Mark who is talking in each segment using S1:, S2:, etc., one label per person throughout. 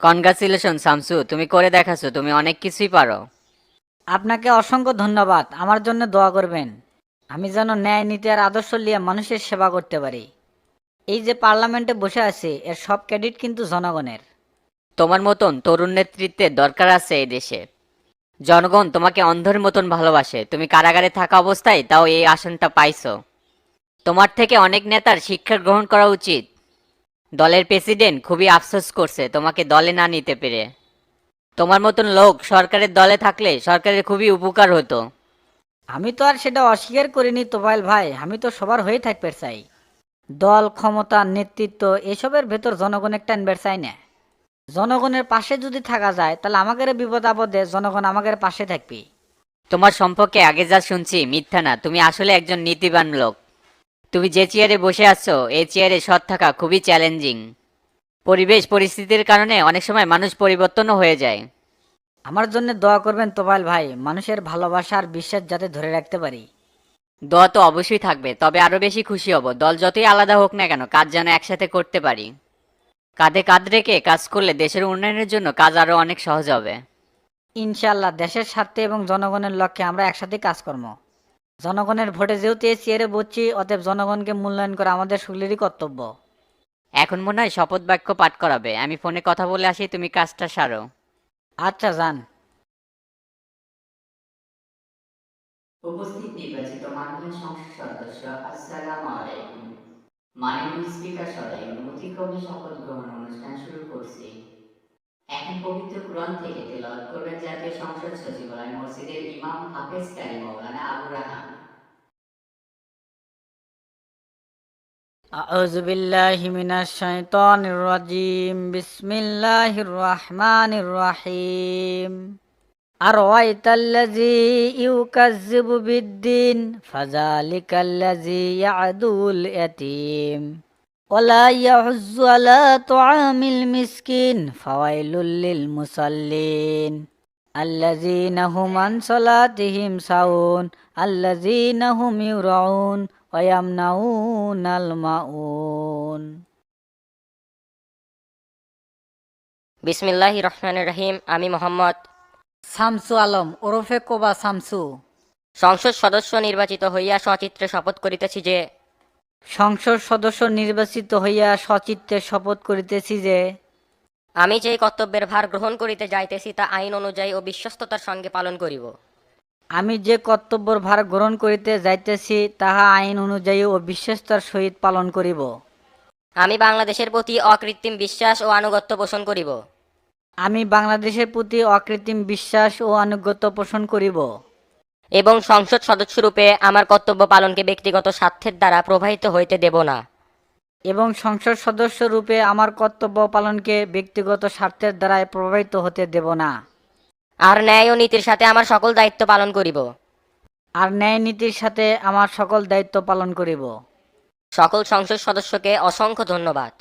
S1: Congratulation Shamsu, তুমি করে দেখাছো, তুমি অনেক কিছুই পারো।
S2: আপনাকে অসংখ্য ধন্যবাদ। আমার জন্য দোয়া করবেন। আমি যেন ন্যায় নীতি আর আদর্শ নিয়ে মানুষের সেবা করতে পারি। এই যে পার্লামেন্টে বসে আছে এর সব ক্রেডিট কিন্তু জনগণের।
S1: তোমার মতন তরুণ নেতৃত্বের দরকার আছে এই দেশে। জনগণ তোমাকে অন্ধের মতন ভালোবাসে, তুমি কারাগারে থাকা অবস্থায় তাও এই আসনটা পাইছো। তোমার থেকে অনেক নেতার শিক্ষা গ্রহণ করা উচিত। দলের প্রেসিডেন্ট খুবই আফসোস করছে তোমাকে দলে না নিতে পেরে। তোমার মতন লোক সরকারের দলে থাকলে সরকারের খুবই উপকার হতো।
S2: আমি তো আর সেটা অস্বীকার করিনি তোফায়েল ভাই, আমি তো সবার হয়ে থাকতে চাই। দল, ক্ষমতা, নেতৃত্ব এসবের ভেতর জনগণের টানবার চাই না। জনগণের পাশে যদি থাকা যায় তাহলে আমাদের বিপদ আপদে জনগণ আমাদের পাশে থাকবে।
S1: তোমার সম্পর্কে আগে যা শুনছি মিথ্যা না, তুমি আসলে একজন নীতিবান লোক। তুমি যে চেয়ারে বসে আছো এই চেয়ারে সৎ থাকা খুবই চ্যালেঞ্জিং। পরিবেশ পরিস্থিতির কারণে অনেক সময় মানুষ পরিবর্তনও হয়ে যায়।
S2: আমার জন্য দোয়া করবেন তোফায়েল ভাই, মানুষের ভালোবাসা আর বিশ্বাস যাতে ধরে রাখতে পারি।
S1: দোয়া তো অবশ্যই থাকবে, তবে আরো বেশি খুশি হব দল যতই আলাদা হোক না কেন কাজ যেন একসাথে করতে পারি। কাঁধে কাঁধ রেখে কাজ করলে দেশের উন্নয়নের জন্য কাজ আরো অনেক সহজ হবে।
S2: ইনশাআল্লাহ দেশের স্বার্থে এবং জনগণের লক্ষ্যে আমরা একসাথে কাজ করব। জনগণের ভোটে যেহেতু এই চেয়ারে বসছি, অতএব জনগণকে মূল্যায়ন করা আমাদের সকলেরই কর্তব্য।
S1: এখন মনে হয় শপথ বাক্য পাঠ করাবে, আমি ফোনে কথা বলে আসি, তুমি কাজটা সারো।
S2: আচ্ছা যান।
S1: উপস্থিত নির্বাচিত মাননীয় সংসদ সদস্য, আসসালামু আলাইকুম। মাননীয় স্পিকার সদয় অনুমতিক্রমে শপথ গ্রহণ অনুষ্ঠান শুরু করছি। এখন পবিত্র কুরআন থেকে তেলাওয়াত করবেন জাতীয় সংসদ সচিবালয় মসজিদের ইমাম হাফেজ কারি মাওলানা আবু রাহান।
S2: আউযু বিল্লাহি মিনাশ শাইতানির রাজিম। বিসমিল্লাহির রহমানির রহিম। আরাআইতাল্লাযী ইউকাযযিবু বিদ্দিন ফাযালিকাল্লাযী ইয়া'দুল ইয়াতীম ওয়ালা ইয়াহুজ্জু আলা তুআমিল মিসকিন ফাওয়াইলুল লিল মুসাল্লিন আল্লাযীনা হুম আন সালাতিহিম সাহুন আল্লাযীনা হুম ইউরাউন ওয়া ইয়ামনাউনাল মাউন।
S3: বিসমিল্লাহির রহমানির রহিম। আমি মোহাম্মদ
S2: শামসু আলম ওরফে কোবা শামসু
S3: সংসদ সদস্য নির্বাচিত হইয়া সচিত্রে শপথ করিতেছি যে
S2: সংসদ সদস্য নির্বাচিত হইয়া সচিত্তে শপথ করিতেছি যে
S3: আমি যেই কর্তব্যের ভার গ্রহণ করিতে যাইতেছি তা আইন অনুযায়ী ও বিশ্বস্ততার সঙ্গে পালন করিব।
S2: আমি যে কর্তব্যের ভার গ্রহণ করিতে যাইতেছি তাহা আইন অনুযায়ী ও বিশ্বস্তার সহিত পালন করিব।
S3: আমি বাংলাদেশের প্রতি অকৃত্রিম বিশ্বাস ও আনুগত্য পোষণ করিব
S2: আমি বাংলাদেশের প্রতি অকৃত্রিম বিশ্বাস ও আনুগত্য পোষণ করিব
S3: এবং সংসদ সদস্যরূপে আমার কর্তব্য পালনকে ব্যক্তিগত স্বার্থের দ্বারা প্রভাবিত হইতে দেব না।
S2: এবং সংসদ সদস্য রূপে আমার কর্তব্য পালনকে ব্যক্তিগত স্বার্থের দ্বারায় প্রভাবিত হতে দেব না।
S3: আর ন্যায় ও নীতির সাথে আমার সকল দায়িত্ব পালন করিব।
S2: আর ন্যায় নীতির সাথে আমার সকল দায়িত্ব পালন করিব।
S3: সকল সংসদ সদস্যকে অসংখ্য ধন্যবাদ।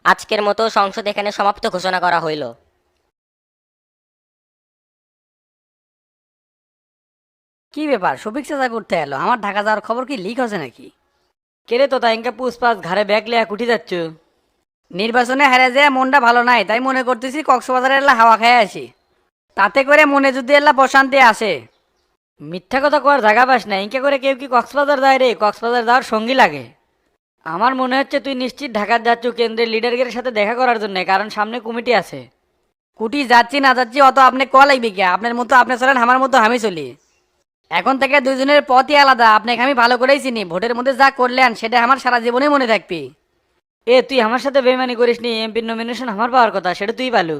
S3: আজকের মতো সংসদ এখানে সমাপ্ত ঘোষণা করা হইল।
S4: কি ব্যাপার, শফিক চাচা করতে এলো? আমার ঢাকা যাওয়ার খবর কি লিক হচ্ছে নাকি? কেরে তো তাই ইনকা পুষ্পাস ঘাড়ে ব্যাগ লিয়া কুটি যাচ্ছ? নির্বাচনে হেরে যে মনটা ভালো নাই, তাই মনে করতেছি কক্সবাজারের এলা হাওয়া খেয়ে আসি। তাতে করে মনে যদি এলা প্রশান্তি আসে। মিথ্যা কথা কওয়ার জায়গা পাস না, ইনকা করে কেউ কি কক্সবাজার যায় রে? কক্সবাজার যাওয়ার সঙ্গী লাগে। আমার মনে হচ্ছে তুই নিশ্চিত ঢাকা যাচ্ছ কেন্দ্রের লিডারদের সাথে দেখা করার জন্য, কারণ সামনে কমিটি আছে। কুটি যাচ্ছি না যাচ্ছি অত আপনি ক লাগবে কে? আপনার মতো আপনি চলেন, আমার মতো আমি চলি। এখন থেকে দুইজনের পথই আলাদা। আপনাকে আমি ভালো করেই চিনি, ভোটের মধ্যে যা করলেন সেটা আমার সারা জীবনে মনে থাকবি। তুই আমার সাথে বেইমানি করিস নি, এমপির নমিনেশন আমার পাওয়ার কথা, সেটা তুই পালু।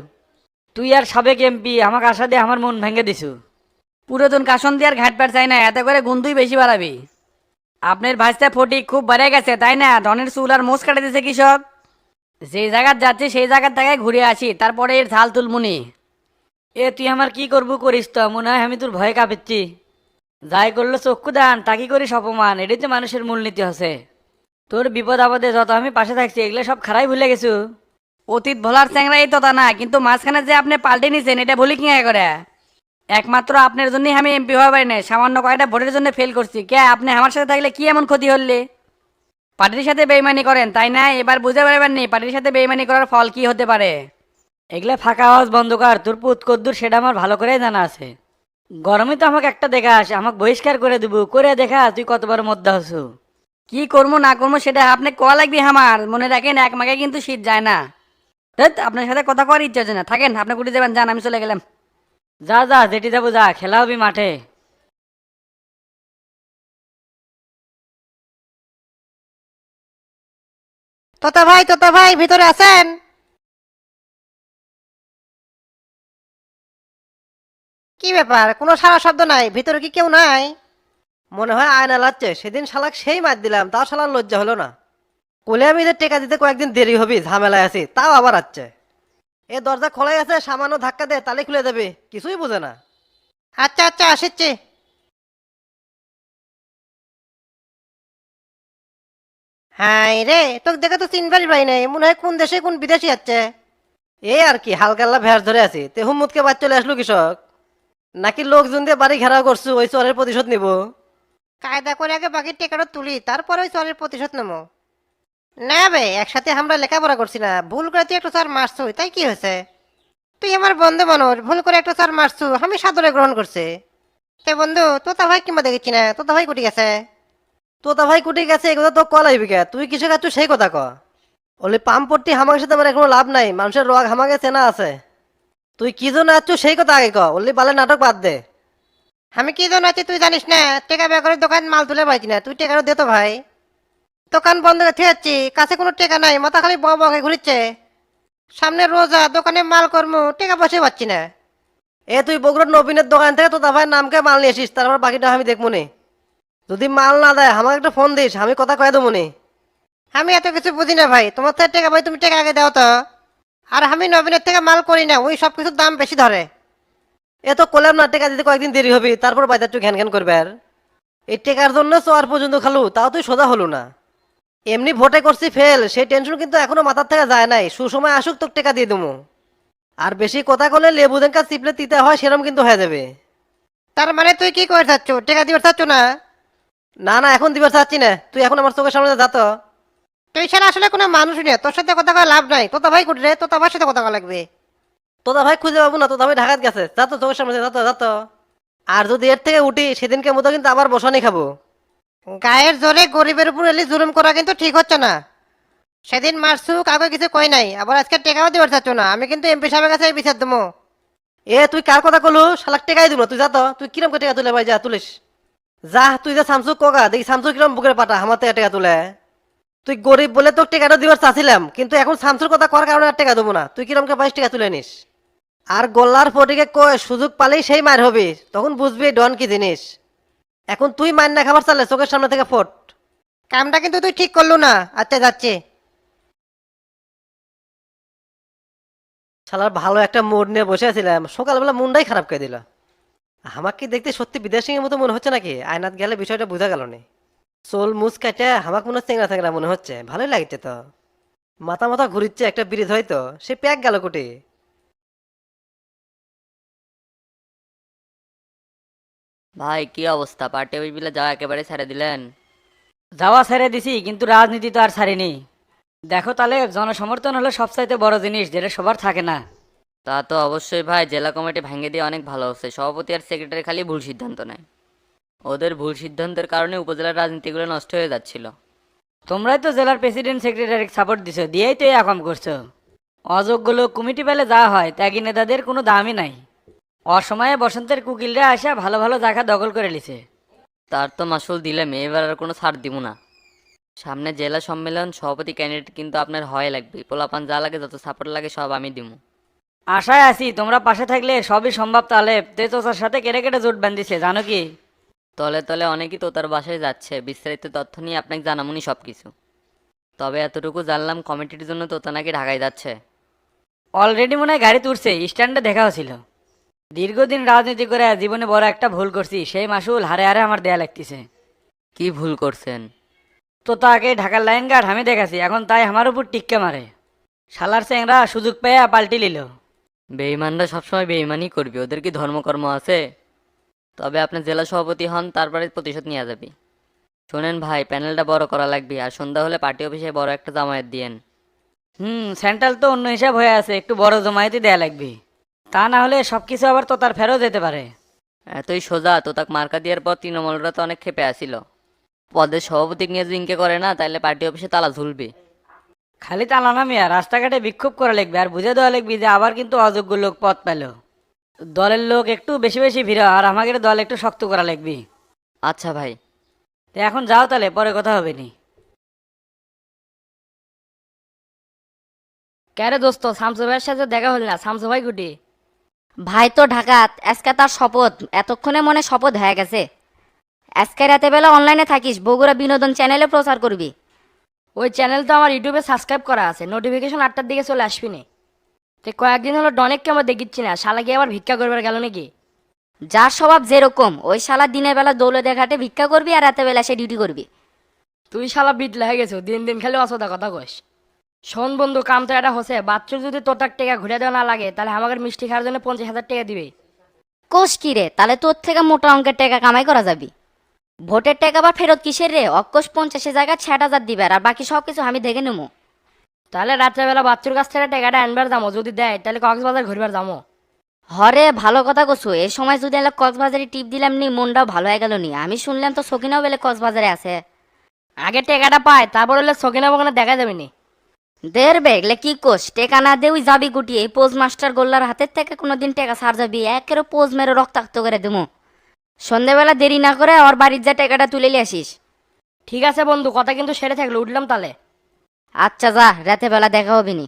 S4: তুই আর সাবেক এমপি আমাকে আশা দিয়ে আমার মন ভেঙে দিছু। পুরাতন কাশন দিয়ে আর ঘাট পাট চাই না, এতে করে গুন্তুই বেশি বাড়াবি। আপনার ভাইস্তা ফটিক খুব বেড়ে গেছে তাই না? ধনের চুল আর মোষ কাটে দিছে কৃষক। যেই জায়গার যাচ্ছি সেই জায়গার থেকে ঘুরে আসি, তারপরে এর ঝাল তুলমুনি। তুই আমার কি করবো করিস তো, মনে হয় আমি তোর ভয়ে কাঁপিচ্ছি। যাই করলো চক্ষু দান তাকি করিস অপমান, এটাই তো মানুষের মূলনীতি হচ্ছে। তোর বিপদ আপদে যত আমি পাশে থাকছি এগুলো সব খারাই ভুলে গেছু। অতীত ভোলার চ্যাংরা এই তো তা না, কিন্তু মাঝখানে যে আপনি পাল্টে নিছেন এটা ভুলি কি করে? একমাত্র আপনার জন্যই আমি এমপি হওয়া পারি না, সামান্য কয়টা ভোটের জন্য ফেল করছি। কে আপনি আমার সাথে থাকলে কি এমন ক্ষতি হলে? পার্টির সাথে বেইমানি করেন তাই না? এবার বুঝে পারবেন নি পার্টির সাথে বেইমানি করার ফল কি হতে পারে। এগুলা ফাঁকা আওয়াজ বন্ধ কর, তোর পুত কদ্দুর সেটা আমার ভালো করেই জানা আছে। গরমে তো আমাকে একটা দেখাস, আমাকে বহিষ্কার করে দিব, করে দেখা তুই কতবার মধ্যে হসু। কি করবো না করবো সেটা আপনি কোয়া লাগবে আমার, মনে রাখেন এক মাকে কিন্তু শীত যায় না। ধ্যাৎ, আপনার সাথে কথা করার ইচ্ছা হচ্ছে না, থাকেন আপনি কুটি যাবেন, যান আমি চলে গেলাম। যা যা যেটি যাবো যা, খেলা হবি মাঠে।
S5: তোতা ভাই ভিতরে আছেন? কি ব্যাপার, কোনো সারা শব্দ নাই, ভিতরে কি কেউ নাই? মনে হয় আয়না লাগছে, সেদিন শালাক সেই মার দিলাম, তাও শালার লজ্জা হলো না। কোলে আমি যে টেকা দিতে কয়েকদিন দেরি হবি, ঝামেলায় আছি, তাও আবার আসছে। এ দরজা খোলাই আছে, সামান্য ধাক্কা দে তালে খুলে যাবে, কিছুই বোঝে না। আচ্ছা আচ্ছা আসিচ্ছি। হ্যাঁ রে, তোকে দেখে তো চিনবারই পাই নাই, মনে হয় কোন দেশে কোন বিদেশি আছে। এই আর কি হালকাল্লা ভেড় ধরে আছি, তে হুম্মুদকে বাদ চলে আসলো কৃষক, নাকি লোকজন দিয়ে বাড়ি ঘেরাও করছো ওই চরের প্রতিশোধ নিব? কায়দা করে আগে বাকি টেকাটা তুলি, তারপরে ওই চরের প্রতিশোধ নেবো। না বে, একসাথে আমরা লেখাপড়া করছি না, ভুল করে তুই একটু চর মারছু, তাই কি হয়েছে? তুই আমার বন্ধু মানুষ, ভুল করে একটু চর মারছু, আমি সাদরে গ্রহণ করছি। তে বন্ধু, তোতা ভাই কিংবা দেখেছি না, তোতা ভাই কুটি গেছে? তোতা ভাই কুটি গেছে এই কথা তো কলাইবি কে, তুই কিসে খাচ্ছু সেই কথা ক। ওলি পাম্পট্টি হামাকের সাথে আমার কোনো লাভ নাই, মানুষের রোগ হামাকে চেনা আছে। তুই কি জন্য আছো সেই কথা আগে ক, ওলি বালে নাটক বাদ দে। আমি কি জন্য আছি তুই জানিস না, টেকা বেকারের দোকান মাল তুলে পাইছি না, তুই টেকারও দে তো ভাই। দোকান বন্ধ করে যাচ্ছি, কাছে কোনো টেকা নাই, মাথা খালি বড় বড় ঘুরিচ্ছে। সামনে রোজা, দোকানে মাল কর্ম, টেকা বসে পাচ্ছি না। এ তুই বগুড়ার নবীনের দোকান থেকে তোতা ভাইয়ের নামকে মাল নিয়ে আসিস, তারপর বাকিটা আমি দেখবো নি। যদি মাল না দেয় আমাকে একটা ফোন দিস, আমি কথা কয়ে দেবো নি। আমি এত কিছু বুঝি না ভাই, তোমার থেকে টেকা ভাই, তুমি টেকা আগে দাও তো। আর আমি নবীনের থেকে মাল করি না, ওই সব কিছুর দাম বেশি ধরে। এ তো কলাম না, টেকা দিতে কয়েকদিন দেরি হবে, তারপর বাইরে একটু ঘ্যান ঘ্যান করবে। আর এই টেকার জন্য চোয়ার পর্যন্ত খালু, তাও তুই সোজা হলো না। এমনি ভোটে করছি ফেল, সেই টেনশন কিন্তু এখনো মাথার থেকে যায় নাই, সুসময় আসুক তোকে টেকা দিয়ে দেবো। আর বেশি কথা করলে লেবু দেনকা চিপলে তিতে হয়, সেরকম কিন্তু হয়ে যাবে। তার মানে তুই কি করে চাচ্ছ, টেকা দিবার চাচ্ছ না? না না, এখন দিবার চাচ্ছি না, তুই এখন আমার চোখের সামনে যা তো। তুই ছাড়া আসলে কোনো মানুষই নেই, তোর সাথে কথা কওয়া লাভ নাই, তোতা ভাই কুটরে, তোতা ভাইয়ের সাথে কথা কওয়া লাগবে। তোতা ভাই খুঁজে পাবো না, তোতা ভাই ঢাকাত গেছে, যা তো চোখের সামনে যা তো যা তো। আর যদি এর থেকে উঠি সেদিনকে মতো কিন্তু আবার বসানি খাবো। গায়ের জোরে গরিবের উপর এলি জুলুম করা কিন্তু ঠিক হচ্ছে না। সেদিন মারছু, কাউকে কিছু কই নাই, আবার আজকে টেকাও দিবার চাচ্ছ না, আমি কিন্তু এমপি সাহেবের কাছে বিচার দেবো। এ তুই কার কথা কলু, শালাক টেকাই দিব না, তুই যা তো, তুই কিরম করে টেকা তুলে ভাই, যা তুলিস। যা তুই যা শামসু কগা দেখি, শামসু কিরম বুকের পাটা আমার থেকে টেকা তুলে। তুই গরিব বলে তোর টেকাটা দিবার চাচ্ছিলাম, কিন্তু এখন শামসুর কথা করার কারণে আর টেকা দেবো না, তুই কিরম করে 22 টাকা তুলে নিস। আর গোল্লার ফটিকে কয় সুযোগ পালেই সেই মার হবি, তখন বুঝবি ডন কি জিনিস। এখন তুই মার না খাবার চালে চোখের সামনে থেকে ফোট। কামটা কিন্তু তুই ঠিক করলু না, আচ্ছা যাচ্ছি। শালার ভালো একটা মুড নিয়ে বসে আছিলাম, সকালবেলা মনটাই খারাপ করে দিল। আমাকে দেখতে সত্যি বিদেশির মতো মনে হচ্ছে নাকি, আয়নাত গেলে বিষয়টা বোঝা গেল না। চোল মুছ কাটে আমাকে মনে হচ্ছে চেংড়া চেংড়া মনে হচ্ছে, ভালোই লাগছে তো। মাথা মাথা ঘুরিচ্ছে, একটা ব্রিজ হয়তো, সে প্যাক গেল কুটি।
S1: ভাই কি অবস্থা, পার্টি বিলে যাওয়া একেবারে ছেড়ে দিলেন?
S4: যাওয়া ছেড়ে দিছি, কিন্তু রাজনীতি তো আর ছাড়িনি। দেখো তাহলে, জনসমর্থন হলো সবচাইতে বড় জিনিস, যেটা সবার থাকে না।
S1: তা তো অবশ্যই ভাই, জেলা কমিটি ভেঙে দিয়ে অনেক ভালো হচ্ছে, সভাপতি আর সেক্রেটারি খালি ভুল সিদ্ধান্ত নেয়। ওদের ভুল সিদ্ধান্তের কারণে উপজেলার রাজনীতিগুলো নষ্ট হয়ে যাচ্ছিল।
S4: তোমরাই তো জেলার প্রেসিডেন্ট সেক্রেটারি সাপোর্ট দিছো, দিয়েই তো এরকম করছো। অযোগ্য লোক কমিটি পেলে যা হয়, ত্যাগী নেতাদের কোনো দামই নাই। অসময়ে বসন্তের কুকিলরা আসা ভালো ভালো জায়গা দখল করে লিছে।
S1: তার তো মাসুল দিলাম, এবার আর কোনো ছাড় দিব না। সামনে জেলা সম্মেলন, সভাপতি ক্যান্ডিডেট কিন্তু আপনার হয় লাগবে, পোলাপান যা লাগে যত সাপোর্ট লাগে সব আমি দিব।
S4: আশায় আছি তোমরা পাশে থাকলে সবই সম্ভব। তাহলে তেজোসার সাথে কেটে কেটে জোট বান্ধিছে জানো কি।
S1: তলে তলে অনেকেই তো তার বাসায় যাচ্ছে, বিস্তারিত তথ্য নিয়ে আপনাকে জানামুনি সব কিছু। তবে এতটুকু জানলাম কমিটির জন্য তোতা নাকি ঢাকায় যাচ্ছে।
S4: অলরেডি মনে হয় গাড়ি তুলছে, স্ট্যান্ডে দেখা হয়েছিল। দীর্ঘদিন রাজনীতি করে জীবনে বড় একটা ভুল করছি, সেই মাসুল হারে হারে আমার দেয়া লাগতেছে।
S1: কি ভুল করছেন?
S4: তো তাকে ঢাকার লাইন গার্ড আমি দেখাছি, এখন তাই আমার উপর টিক্কা মারে। শালার চেংরা সুযোগ পেয়ে পাল্টি নিল।
S1: বেঈমানরা সবসময় বেঈমানই করবে, ওদের কি ধর্মকর্ম আছে? তবে আপনি জেলা সভাপতি হন, তারপরে প্রতিশোধ নিয়ে যাবি। শোনেন ভাই, প্যানেলটা বড় করা লাগবে, আর সন্ধ্যা হলে পার্টি অফিসে বড় একটা জামায়াত দিয়েন।
S4: সেন্ট্রাল তো অন্য হিসাব হয়ে আছে, একটু বড় জমায়েতই দেয়া লাগবে, তা না হলে সবকিছু আবার তো তার ফেরত যেতে পারে।
S1: এতই সোজা তো তাক মার্কা দেওয়ার পর তৃণমূলরা তো অনেক ক্ষেপে আসিল। পদের সভাপতি নিয়ে জিঙ্কে করে না তাইলে পার্টি অফিসে তালা ঝুলবে।
S4: খালি তালা না মিয়া, রাস্তাঘাটে বিক্ষোভ করা লাগবে আর বুঝে দেওয়া লাগবে যে আবার কিন্তু অযোগ্য লোক পদ পেল। দলের লোক একটু বেশি বেশি ভিড় আর আমাদের দল একটু শক্ত করা লাগবে।
S1: আচ্ছা ভাই।
S4: তো এখন যাও তাহলে, পরে কথা হবে নি। ক্যারে দোস্ত, শামসু ভাইয়ের সাথে দেখা হল না? শামসু ভাই গুটি?
S6: ভাই তো ঢাকাত, আজকে তার শপথ, এতক্ষণে মনে শপথ হয়ে গেছে। আজকে রাতে বেলা অনলাইনে থাকিস, বগুড়া বিনোদন চ্যানেলে প্রচার করবি।
S4: ওই চ্যানেল তো আমার ইউটিউবে সাবস্ক্রাইব করা আছে, নোটিফিকেশন 8টার দিকে চলে আসবি নি। তো কয়েকদিন হলো ডনেককে আমরা দেখিচ্ছি না, শালা গিয়ে আবার ভিক্ষা করবার গেল নাকি?
S6: যার স্বভাব যেরকম, ওই শালা দিনের বেলা দৌলতে ঘাটে ভিক্ষা করবি আর রাতে বেলা সে ডিউটি করবি।
S4: তুই শালা বিট লেগে গেছো, দিন দিন খালি অসদা কথা কস। শোন বন্ধু, কাম তো এটা হচ্ছে, বাচ্চুর যদি তোর তাক টাকা ঘুরে দেওয়া না লাগে তাহলে আমাদের মিষ্টি খাওয়ার জন্য 50,000 টাকা দিবে।
S6: কোষ কি রে, তাহলে তোর থেকে মোটা অঙ্কের টাকা কামাই করা যাবি। ভোটের টাকা আবার ফেরত কিসের রে? অক্কোশ 50 জায়গায় 60,000 দিবে আর বাকি সব কিছু আমি দেখে নেবো।
S4: তাহলে রাত্রেবেলা বাচ্চুর কাছ থেকে টাকাটা আনবার যাবো, যদি দেয় তাহলে কক্সবাজার ঘুরবার যাবো।
S6: হরে ভালো কথা কছু, এই সময় যদি এলা কক্সবাজারে টিপ দিলাম নি, মনটাও ভালো হয়ে গেল নি। আমি শুনলাম তো সকিনাও বেলে কক্সবাজারে আছে।
S4: আগে টাকাটা পায় তারপর হলে সকিনা বকিনা দেখা যাবে নি।
S6: দের বেগলে কি কোষ, টেকা না দে ওই যাবি গুটিয়ে। এই পোজ মাস্টার গোল্লার হাতের থেকে কোনোদিন টেকা ছাড় যাবি, একেরও পোজ মেরে রক্তাক্ত করে দেবো। সন্ধ্যাবেলা দেরি না করে ওর বাড়ির যা টাকাটা তুলে নিয়ে আসিস।
S4: ঠিক আছে বন্ধু, কথা কিন্তু সেরে থাকলো, উঠলাম তাহলে।
S6: আচ্ছা যা, রাতে বেলা দেখা হবে নি।